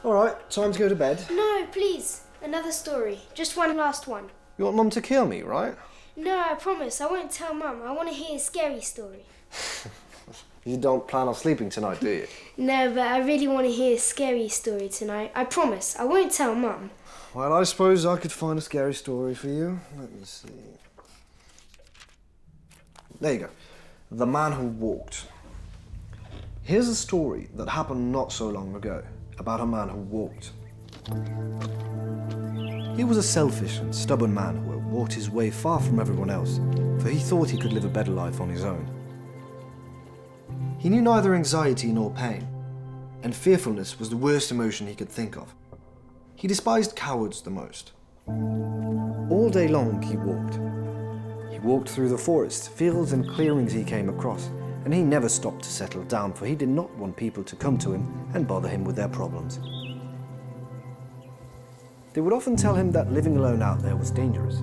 All right, time to go to bed. No, please. Another story. Just one last one. You want Mum to kill me, right? No, I promise. I won't tell Mum. I want to hear a scary story. You don't plan on sleeping tonight, do you? No, but I really want to hear a scary story tonight. I promise. I won't tell Mum. Well, I suppose I could find a scary story for you. Let me see. There you go. The Man Who Walked. Here's a story that happened not so long ago about a man who walked. He was a selfish and stubborn man who had walked his way far from everyone else, for he thought he could live a better life on his own. He knew neither anxiety nor pain, and fearfulness was the worst emotion he could think of. He despised cowards the most. All day long he walked. He walked through the forest, fields and clearings he came across, and he never stopped to settle down, for he did not want people to come to him and bother him with their problems. They would often tell him that living alone out there was dangerous,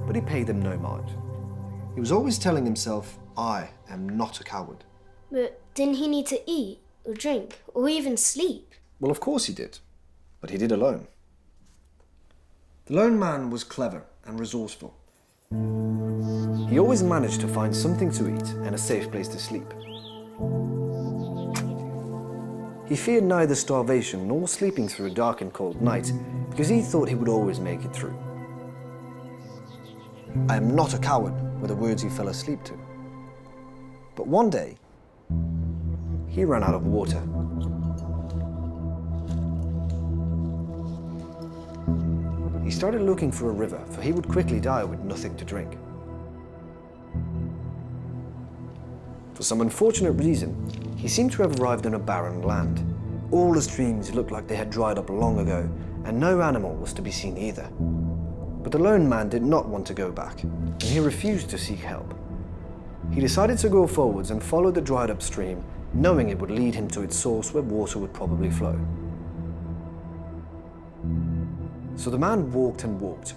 but he paid them no mind. He was always telling himself, I am not a coward. But didn't he need to eat, or drink, or even sleep? Well, of course he did, but he did alone. The lone man was clever and resourceful. He always managed to find something to eat and a safe place to sleep. He feared neither starvation nor sleeping through a dark and cold night, because he thought he would always make it through. I am not a coward were the words he fell asleep to. But one day, he ran out of water. He started looking for a river, for he would quickly die with nothing to drink. For some unfortunate reason, he seemed to have arrived on a barren land. All the streams looked like they had dried up long ago, and no animal was to be seen either. But the lone man did not want to go back, and he refused to seek help. He decided to go forwards and follow the dried up stream, knowing it would lead him to its source where water would probably flow. So the man walked and walked,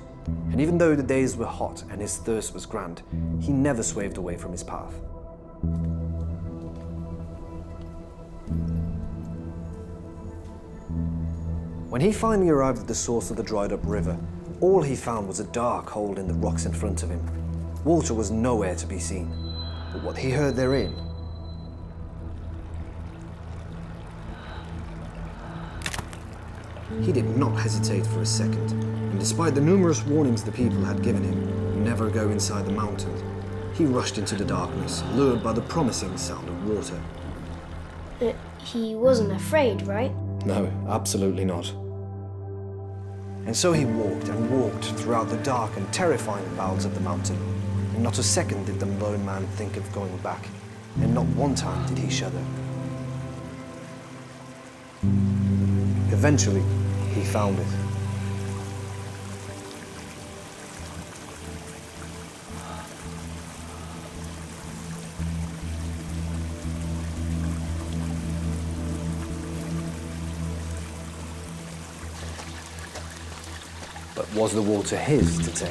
and even though the days were hot and his thirst was grand, he never swerved away from his path. When he finally arrived at the source of the dried up river, all he found was a dark hole in the rocks in front of him. Water was nowhere to be seen, but what he heard therein. He did not hesitate for a second, and despite the numerous warnings the people had given him, never go inside the mountains, he rushed into the darkness, lured by the promising sound of water. But he wasn't afraid, right? No, absolutely not. And so he walked and walked throughout the dark and terrifying bowels of the mountain, and not a second did the lone man think of going back, and not one time did he shudder. Eventually, he found it. But was the water his to take?